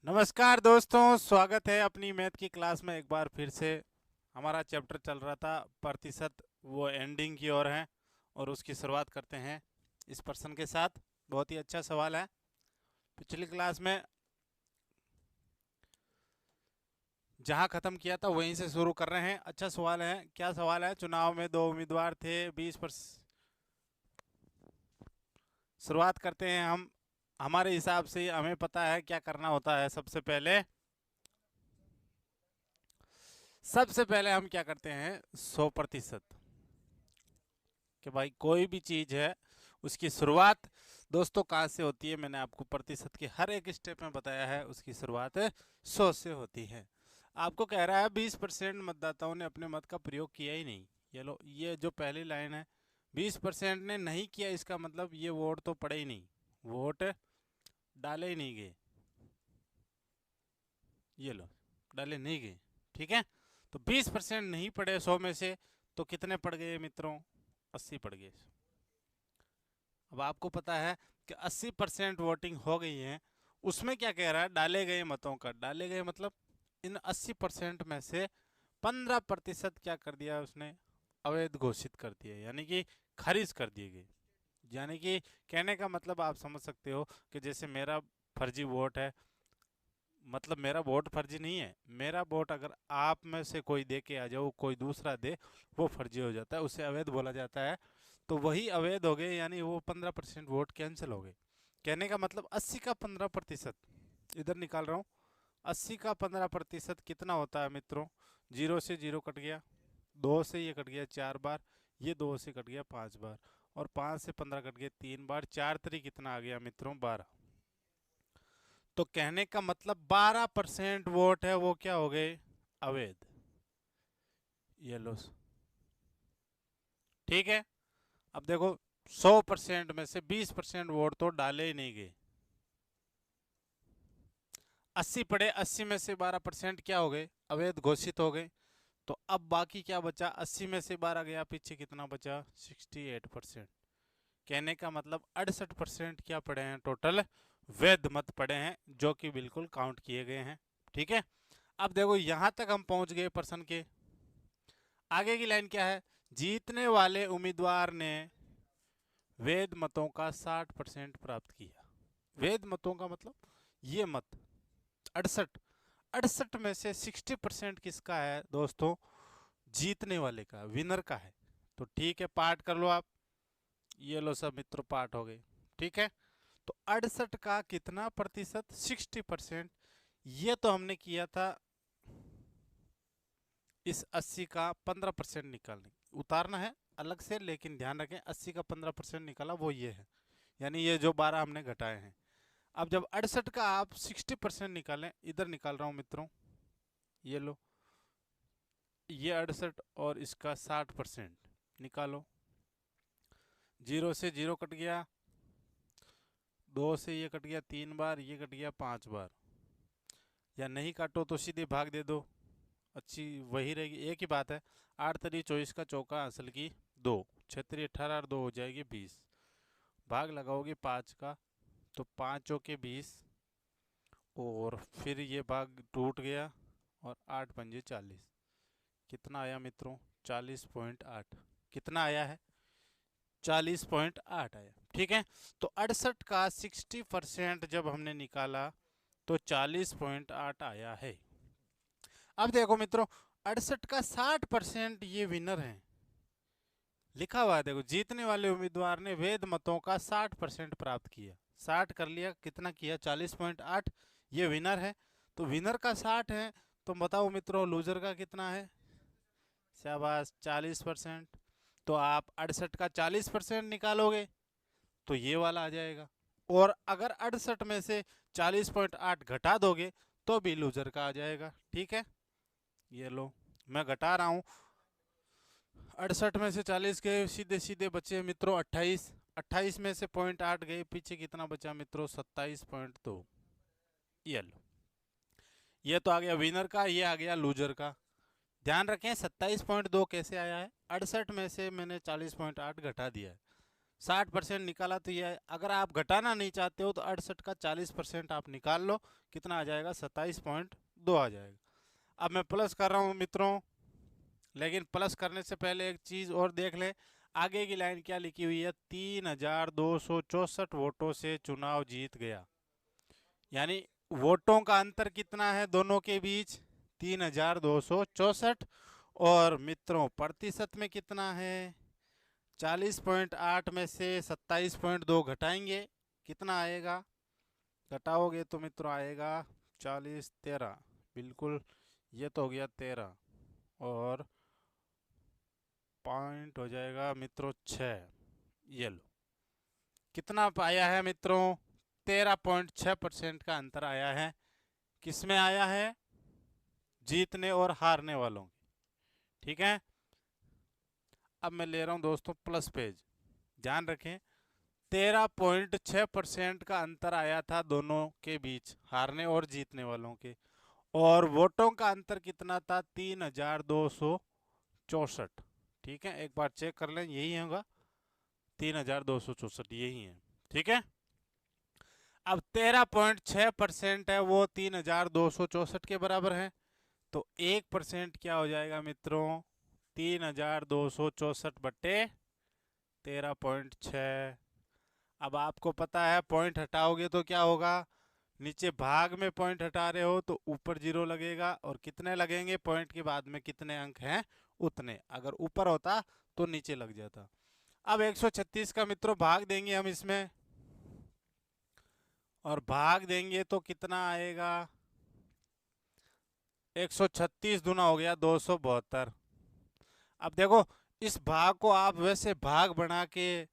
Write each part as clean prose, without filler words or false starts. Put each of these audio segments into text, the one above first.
नमस्कार दोस्तों, स्वागत है अपनी मैथ की क्लास में एक बार फिर से। हमारा चैप्टर चल रहा था प्रतिशत, वो एंडिंग की ओर है और उसकी शुरुआत करते हैं इस प्रश्न के साथ। बहुत ही अच्छा सवाल है। पिछली क्लास में जहां ख़त्म किया था वहीं से शुरू कर रहे हैं। अच्छा सवाल है। क्या सवाल है? चुनाव में दो उम्मीदवार थे, 20%। शुरुआत करते हैं हम। हमारे हिसाब से हमें पता है क्या करना होता है। सबसे पहले हम क्या करते हैं, 100%। कि भाई कोई भी चीज है उसकी शुरुआत दोस्तों कहाँ से होती है। मैंने आपको प्रतिशत के हर एक स्टेप में बताया है, उसकी शुरुआत 100 से होती है। आपको कह रहा है 20% मतदाताओं ने अपने मत का प्रयोग किया ही नहीं। ये लो, ये जो पहली लाइन है, 20% ने नहीं किया, इसका मतलब ये वोट तो पड़े ही नहीं, वोट डाले ही नहीं गए। ये लो, डाले नहीं गए। ठीक है, तो 20% नहीं पड़े 100 में से, तो कितने पड़ गए मित्रों? 80 पड़ गए। अब आपको पता है कि 80% वोटिंग हो गई है। उसमें क्या कह रहा है? डाले गए मतों का। डाले गए मतलब इन 80% में से 15% क्या कर दिया उसने? अवैध घोषित कर दिया, यानी कि खारिज कर दिए गए। यानी कि कहने का मतलब आप समझ सकते हो कि जैसे मेरा फर्जी वोट है, मतलब मेरा वोट फर्जी नहीं है। मेरा वोट अगर आप में से कोई दे के आ जाओ, कोई दूसरा दे, वो फर्जी हो जाता है, उसे अवैध बोला जाता है। तो वही अवैध हो गए, यानी वो 15% वोट कैंसिल हो गए। कहने का मतलब 80 का 15%, इधर निकाल रहा हूँ। 80 का 15% कितना होता है मित्रों? जीरो से जीरो कट गया, दो से ये कट गया 4 बार, ये दो से कट गया 5 बार, और 5 से 15 कट गया 3 बार। 4 3 कितना आ गया मित्रों? 12। तो कहने का मतलब 12% वोट है वो क्या हो गए? अवैध। ये लो, ठीक है। अब देखो, 100% में से 20% वोट तो डाले ही नहीं गए। 80 पड़े, 80 में से 12% क्या हो गए? अवैध घोषित हो गए। तो अब बाकी क्या बचा? 80 में से 12 गया, पीछे कितना बचा? 68%। कहने का मतलब 68% क्या पड़े हैं टोटल? वैध मत पड़े हैं, जो कि बिल्कुल काउंट किए गए हैं। ठीक है। अब देखो, यहां तक हम पहुंच गए प्रश्न के। आगे की लाइन क्या है? जीतने वाले उम्मीदवार ने वैध मतों का 60% प्राप्त किया। वैध मतों का मतलब ये मत 68। 68 में से 60% किसका है दोस्तों? जीतने वाले का, विनर का है। तो ठीक है, पार्ट कर लो आप। ये लो सब मित्रों, पार्ट हो गए। ठीक है, तो 68 का कितना प्रतिशत? 60%। ये तो हमने किया था इस 80 का 15% निकालने, उतारना है अलग से, लेकिन ध्यान रखें 80 का 15% निकाला वो ये है, यानी ये जो 12 हमने घटाए हैं। अब जब 68 का आप 60% निकालें, इधर निकाल रहा हूं मित्रों, ये लो, ये 68 और इसका 60% निकालो। जीरो से जीरो कट गया, दो से ये कट गया 3 बार, ये कट गया 5 बार। या नहीं काटो तो सीधे भाग दे दो, अच्छी वही रहेगी, एक ही बात है। 8 3 24 का चौका असल की 2, 6 3 18 और 2 हो जाएगी 20। भाग लगाओगे 5 का, तो 5 चौके 20, और फिर ये भाग टूट गया, और 8 5 40। कितना आया मित्रों? 40.8। कितना आया है? 40.8 आया। ठीक है, तो 68 का 60% जब हमने निकाला तो 40.8 आया है। अब देखो मित्रों, 68 का 60% ये विनर है, लिखा हुआ है। देखो, जीतने वाले उम्मीदवार ने वैध मतों का 60% प्राप्त किया। 60 कर लिया, कितना किया? 40.8। ये विनर है, तो विनर का 60 है। तो बताओ मित्रों, लूजर का कितना है? शाबाश, 40%। तो आप 68 का 40% निकालोगे तो ये वाला आ जाएगा। और अगर 68 में से 40.8 घटा दोगे तो भी लूजर का आ जाएगा। ठीक है, ये लो, मैं घटा रहा हूँ। 68 में से 40 गए, सीधे सीधे बचे मित्रों 28। 28 में से 0.8 गए, पीछे कितना बचा मित्रों? 27.2। ये लो, ये तो आ गया विनर का, ये आ गया लूजर का। ध्यान रखें 27.2 कैसे आया है? 68 में से मैंने 40.8 घटा दिया है, 60% निकाला तो ये, अगर आप घटाना नहीं चाहते हो तो 68 का 40% आप निकाल लो, कितना आ जाएगा 27.2 आ जाएगा। अब मैं प्लस कर रहा हूँ मित्रों, लेकिन प्लस करने से पहले एक चीज़ और देख ले, आगे की लाइन क्या लिखी हुई है, 3264 वोटों से चुनाव जीत गया, यानी वोटों का अंतर कितना है दोनों के बीच, 3264, और मित्रों प्रतिशत में कितना है, 40.8 में से 27.2 घटाएंगे, कितना आएगा, घटाओगे तो मित्रों आएगा 40 13, बिल्कुल ये तो हो गया 13, और पॉइंट हो जाएगा मित्रों 6, ये लो कितना आया है मित्रों, 13.6% का अंतर आया है, किसमें आया है, जीतने और हारने वालों की, ठीक है। अब मैं ले रहा हूं दोस्तों प्लस पेज, ध्यान रखें 13.6% का अंतर आया था दोनों के बीच, हारने और जीतने वालों के, और वोटों का अंतर कितना था, 3264, ठीक है, एक बार चेक कर लें, यही होगा 3264, यही है, ठीक है। अब 13.6% है वो 3264 के बराबर है, तो 1% क्या हो जाएगा मित्रों, 3264 बट्टे 13.6। अब आपको पता है पॉइंट हटाओगे तो क्या होगा, नीचे भाग में पॉइंट हटा रहे हो तो ऊपर जीरो लगेगा, और कितने लगेंगे, पॉइंट के बाद में कितने अंक हैं उतने, अगर ऊपर होता तो नीचे लग जाता। अब 136 का मित्रों भाग देंगे हम इसमें, और भाग देंगे तो कितना आएगा, 136 दूना हो गया 272। अब देखो इस भाग को आप वैसे भाग बना के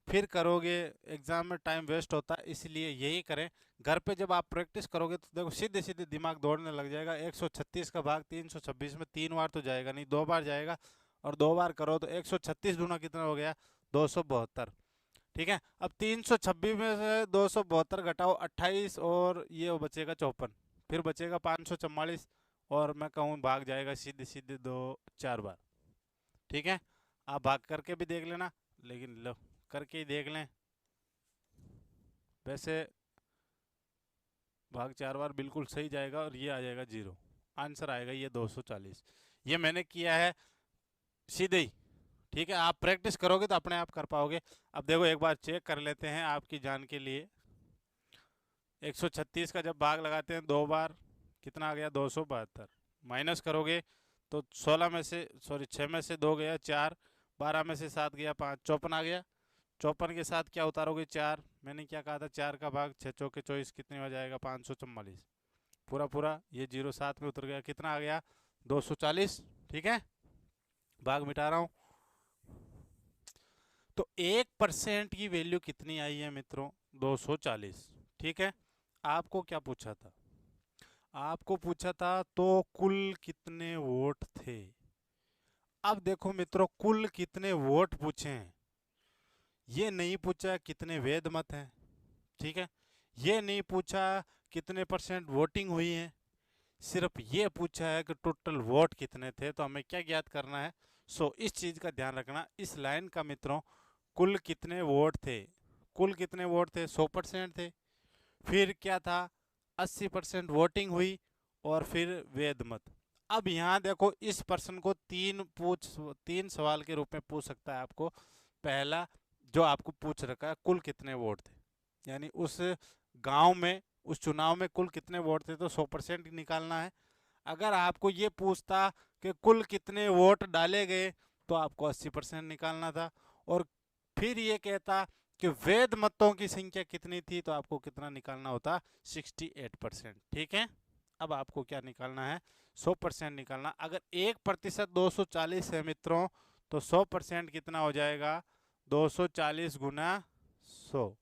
फिर करोगे, एग्जाम में टाइम वेस्ट होता है, इसलिए यही करें, घर पे जब आप प्रैक्टिस करोगे तो देखो सीधे सीधे दिमाग दौड़ने लग जाएगा। 136 का भाग 326 में 3 बार तो जाएगा नहीं, 2 बार जाएगा, और 2 बार करो तो 136 दूना कितना हो गया, 272, ठीक है। अब 326 में से 272 घटाओ 28, और ये बचेगा 54, फिर बचेगा 544, और मैं कहूँ भाग जाएगा सीधे सीधे 4 बार, ठीक है। आप भाग करके भी देख लेना, लेकिन लो करके ही देख लें, वैसे भाग 4 बार बिल्कुल सही जाएगा, और ये आ जाएगा 0, आंसर आएगा ये 240, ये मैंने किया है सीधे ही, ठीक है। आप प्रैक्टिस करोगे तो अपने आप कर पाओगे। अब देखो एक बार चेक कर लेते हैं आपकी जान के लिए, 136 का जब भाग लगाते हैं 2 बार, कितना आ गया 272, माइनस करोगे तो 16 में से सॉरी 6 में से 2 गया 4, 12 में से 7 गया 5, 54 आ गया, 54 के साथ क्या उतारोगे 4, मैंने क्या कहा था 4 का भाग 6 चौके 24, कितने हो जाएगा 544, पूरा पूरा ये 07 में उतर गया, कितना आ गया 240, ठीक है। भाग मिटा रहा हूँ, तो 1% की वैल्यू कितनी आई है मित्रों, 240, ठीक है। आपको क्या पूछा था, आपको पूछा था तो कुल कितने वोट थे। अब देखो मित्रों कुल कितने वोट पूछे हैं, ये नहीं पूछा कितने वेद मत हैं, ठीक है, ये नहीं पूछा कितने परसेंट वोटिंग हुई है, सिर्फ ये पूछा है कि टोटल वोट कितने थे, तो हमें क्या ज्ञात करना है। इस चीज का ध्यान रखना, इस लाइन का मित्रों कुल कितने वोट थे, कुल कितने वोट थे 100% थे, फिर क्या था 80% वोटिंग हुई, और फिर वेद मत। अब यहाँ देखो इस पर्सन को तीन सवाल के रूप में पूछ सकता है आपको, पहला जो आपको पूछ रखा है कुल कितने वोट थे, यानी उस गांव में उस चुनाव में कुल कितने वोट थे तो 100% निकालना है। अगर आपको ये पूछता कि कुल कितने वोट डाले गए तो आपको 80% निकालना था, और फिर ये कहता कि वैध मतों की संख्या कितनी थी तो आपको कितना निकालना होता 68%, ठीक है। अब आपको क्या निकालना है 100% निकालना, अगर 1% 240 है मित्रों तो 100% कितना हो जाएगा 240 गुना 100,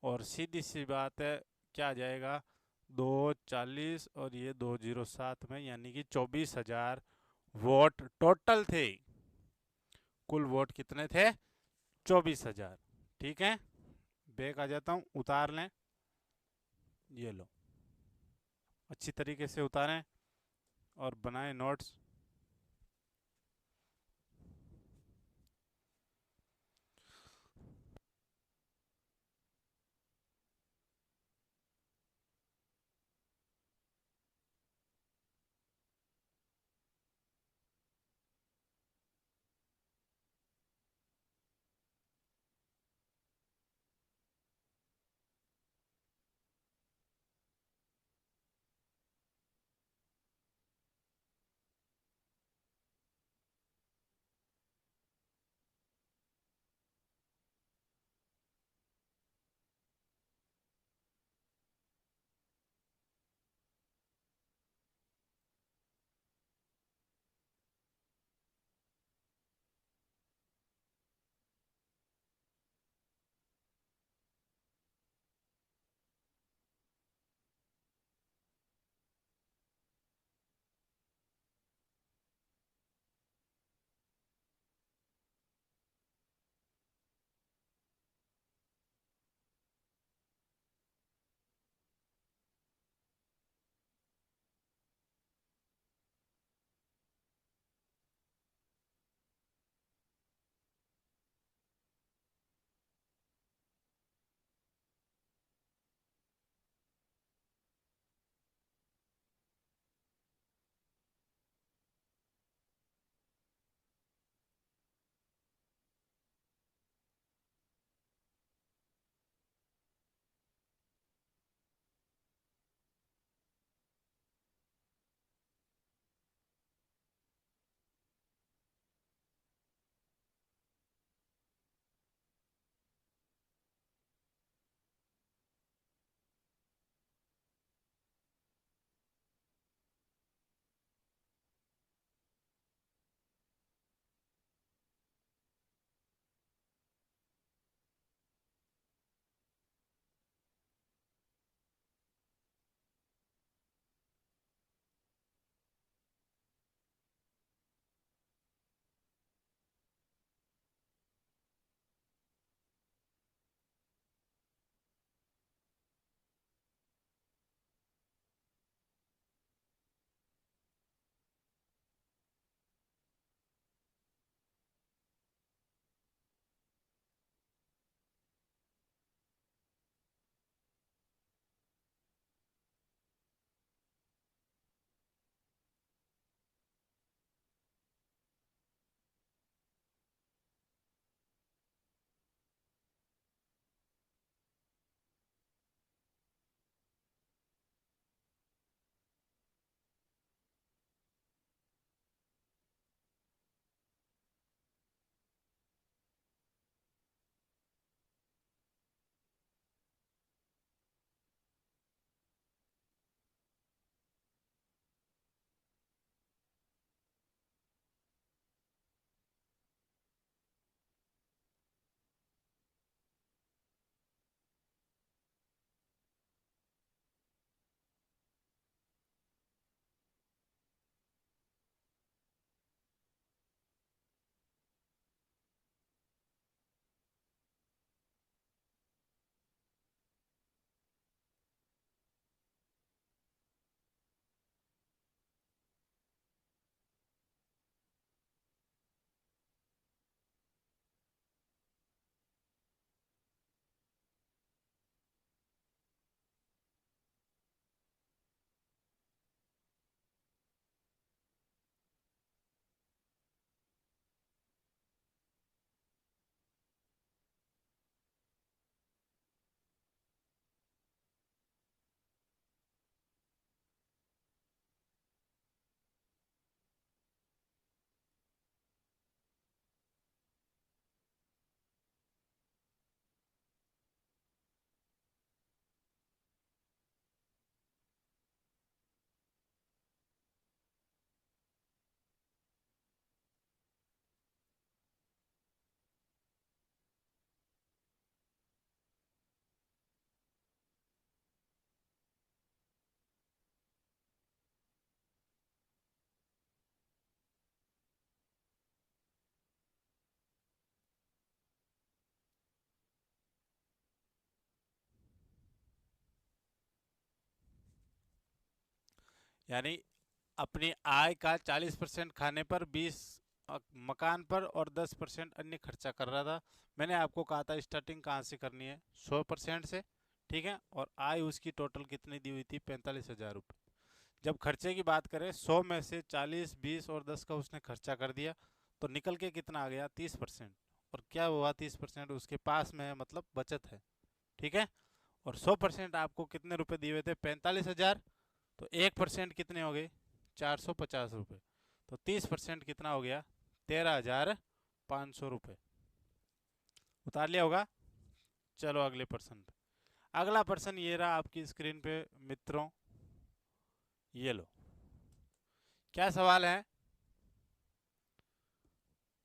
और सीधी सी बात है क्या आ जाएगा 240 और ये 207 में, यानी कि 24,000 वोट टोटल थे, कुल वोट कितने थे 24,000, ठीक है। बैक आ जाता हूँ, उतार लें, ये लो अच्छी तरीके से उतारें और बनाएं नोट्स। यानी अपनी आय का 40% खाने पर, 20 मकान पर और 10% अन्य खर्चा कर रहा था। मैंने आपको कहा था स्टार्टिंग कहाँ से करनी है, 100% से, ठीक है। और आय उसकी टोटल कितनी दी हुई थी, 45,000 रुपये। जब खर्चे की बात करें, 100 में से 40, 20 और 10 का उसने खर्चा कर दिया, तो निकल के कितना आ गया, 30%। और क्या हुआ, 30% उसके पास में है, मतलब बचत है, ठीक है। और 100% आपको कितने रुपए दिए हुए थे, 45,000। तो 1% कितने हो गए, 450 रुपये। तो 30% कितना हो गया, 13,500 रुपये। उतार लिया होगा। चलो अगले प्रश्न पे। अगला प्रश्न ये रहा आपकी स्क्रीन पे मित्रों, ये लो। क्या सवाल है,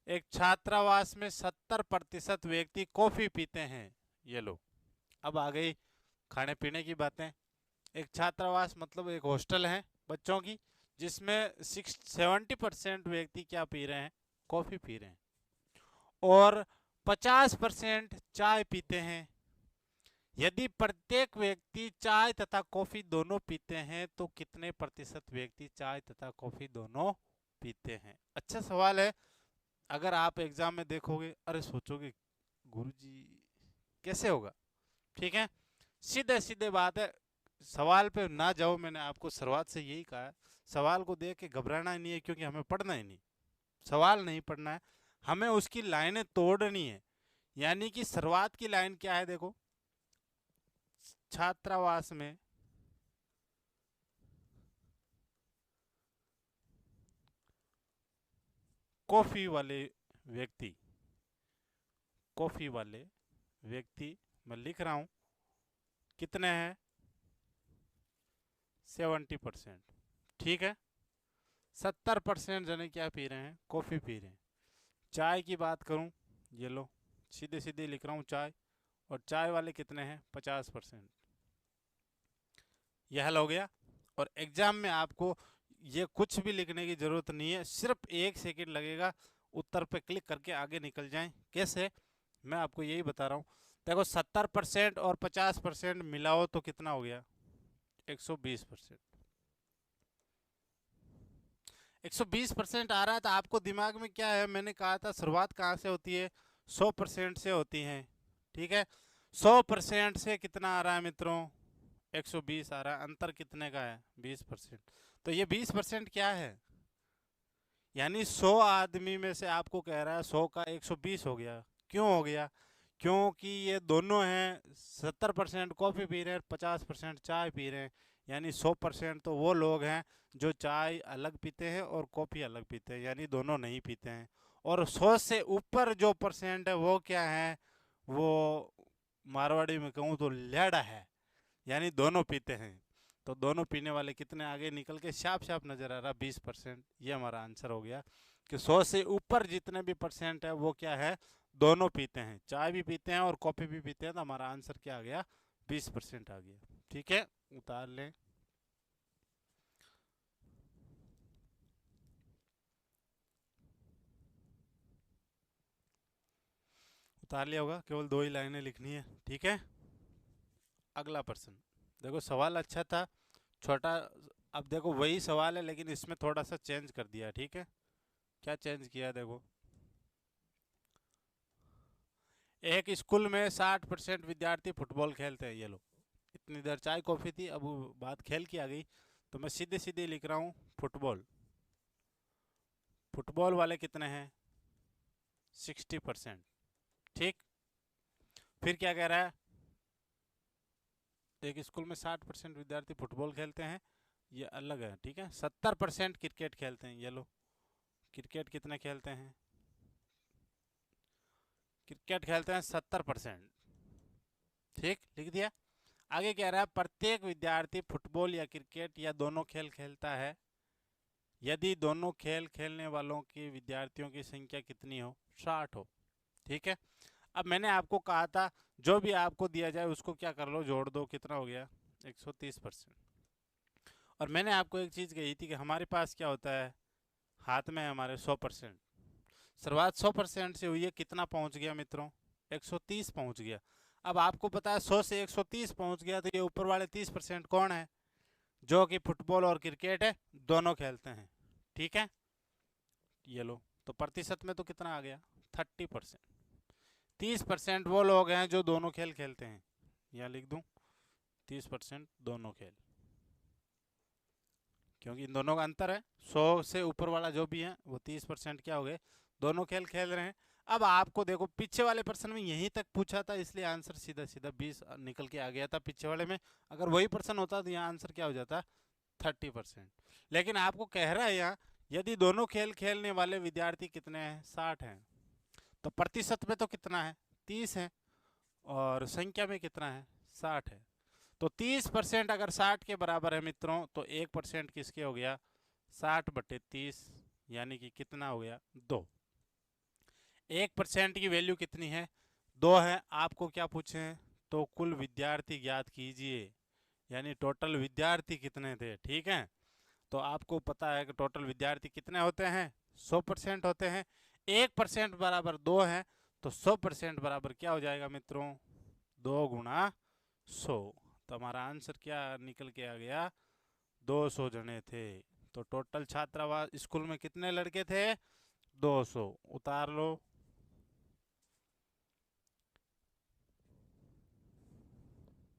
एक छात्रावास में 70% व्यक्ति कॉफी पीते हैं। ये लो, अब आ गई खाने पीने की बातें। एक छात्रावास मतलब एक हॉस्टल है बच्चों की, जिसमें 70% व्यक्ति क्या पी रहे हैं, कॉफी पी रहे हैं। और 50% चाय पीते हैं। यदि प्रत्येक व्यक्ति चाय तथा कॉफी दोनों पीते हैं तो कितने प्रतिशत व्यक्ति चाय तथा कॉफी दोनों पीते हैं। अच्छा सवाल है। अगर आप एग्जाम में देखोगे, अरे सोचोगे गुरुजी कैसे होगा, ठीक है। सीधे सीधे बात है, सवाल पे ना जाओ। मैंने आपको शुरुआत से यही कहा है, सवाल को देख के घबराना ही नहीं है, क्योंकि हमें पढ़ना ही नहीं, सवाल नहीं पढ़ना है, हमें उसकी लाइनें तोड़नी है। यानी कि शुरुआत की लाइन क्या है, देखो, छात्रावास में कॉफी वाले व्यक्ति, कॉफी वाले व्यक्ति मैं लिख रहा हूं कितने हैं, 70%, ठीक है। 70% जने क्या पी रहे हैं, कॉफी पी रहे हैं। चाय की बात करूं, ये लो सीधे सीधे लिख रहा हूं चाय, और चाय वाले कितने हैं, 50%। यह हल हो गया। और एग्जाम में आपको ये कुछ भी लिखने की जरूरत नहीं है, सिर्फ 1 सेकंड लगेगा, उत्तर पे क्लिक करके आगे निकल जाएं। कैसे, मैं आपको यही बता रहा हूँ। देखो 70% और 50% मिलाओ तो कितना हो गया, 120%। 120% आ रहा है, तो आपको दिमाग में क्या है, मैंने कहा था शुरुआत कहाँ से होती है, 100% से होती है, ठीक है। 100% से कितना आ रहा है मित्रों, 120 आ रहा है। अंतर कितने का है, 20%। तो ये 20% क्या है, यानी 100 आदमी में से आपको कह रहा है 100 का 120 हो गया। क्यों हो गया, क्योंकि ये दोनों हैं, 70% कॉफ़ी पी रहे हैं, 50% चाय पी रहे हैं। यानी 100% तो वो लोग हैं जो चाय अलग पीते हैं और कॉफ़ी अलग पीते हैं, यानी दोनों नहीं पीते हैं। और 100 से ऊपर जो परसेंट है वो क्या है, वो मारवाड़ी में कहूँ तो लेड़ा है, यानी दोनों पीते हैं। तो दोनों पीने वाले कितने आगे निकल के साफ साफ नजर आ रहा, 20%। ये हमारा आंसर हो गया कि 100 से ऊपर जितने भी परसेंट है वो क्या है, दोनों पीते हैं, चाय भी पीते हैं और कॉफी भी पीते हैं। तो हमारा आंसर क्या आ गया, 20% आ गया, ठीक है। उतार लें। उतार लिया होगा, केवल 2 ही लाइनें लिखनी है, ठीक है। अगला प्रश्न देखो, सवाल अच्छा था, छोटा। अब देखो वही सवाल है, लेकिन इसमें थोड़ा सा चेंज कर दिया, ठीक है। क्या चेंज किया, देखो, एक स्कूल में 60% विद्यार्थी फुटबॉल खेलते हैं। ये लो, इतनी देर चाय कॉफी थी, अब बात खेल की आ गई, तो मैं सीधे सीधे लिख रहा हूँ फुटबॉल। फुटबॉल वाले कितने हैं, 60%, ठीक। फिर क्या कह रहा है, एक स्कूल में 60% विद्यार्थी फुटबॉल खेलते हैं, ये अलग है, ठीक है। 70% क्रिकेट खेलते हैं। ये लो, क्रिकेट कितने खेलते हैं, क्रिकेट खेलते हैं 70%, ठीक, लिख दिया। आगे कह रहा है प्रत्येक विद्यार्थी फुटबॉल या क्रिकेट या दोनों खेल खेलता है यदि दोनों खेल खेलने वालों की विद्यार्थियों की संख्या कितनी हो, 60 हो, ठीक है। अब मैंने आपको कहा था जो भी आपको दिया जाए उसको क्या कर लो, जोड़ दो, कितना हो गया, 130%। और मैंने आपको एक चीज़ कही थी कि हमारे पास क्या होता है, हाथ में हमारे 100%। शुरुआत 100% से हुई है, कितना पहुंच गया मित्रों, 130 पहुंच गया। अब आपको पता है 100 से 130 पहुंच गया, तो ये ऊपर वाले 30% कौन है, जो कि फुटबॉल और क्रिकेट है दोनों खेलते हैं। ठीक है, ये लो, तो प्रतिशत में तो कितना आ गया, 30%। 30% वो लोग हैं जो दोनों खेल खेलते हैं, यहाँ लिख दूं 30% दोनों खेल, क्योंकि इन दोनों का अंतर है। 100 से ऊपर वाला जो भी है वो 30% क्या हो गए, दोनों खेल खेल रहे हैं। अब आपको देखो पीछे वाले प्रश्न में यहीं तक पूछा था, इसलिए आंसर सीधा सीधा 20 निकल के आ गया था पीछे वाले में। अगर वही प्रश्न होता तो यहाँ आंसर क्या हो जाता, 30%। लेकिन आपको कह रहा है यहाँ, यदि दोनों खेल खेलने वाले विद्यार्थी कितने हैं, 60 हैं, तो प्रतिशत में तो कितना है, 30 है, और संख्या में कितना है, 60 है। तो 30% अगर 60 के बराबर है मित्रों, तो 1% किसके हो गया, 60/30, यानी कि कितना हो गया, 2। 1% की वैल्यू कितनी है, 2 है। आपको क्या पूछे हैं, तो कुल विद्यार्थी ज्ञात कीजिए, यानी टोटल विद्यार्थी कितने थे। ठीक है, तो आपको पता है कि टोटल विद्यार्थी कितने होते हैं, 100% होते हैं। 1% बराबर 2 है, तो 100% बराबर क्या हो जाएगा मित्रों, 2 गुणा 100। तो हमारा आंसर क्या निकल के आ गया, 200 जने थे। तो टोटल छात्रावास स्कूल में कितने लड़के थे, 200। उतार लो।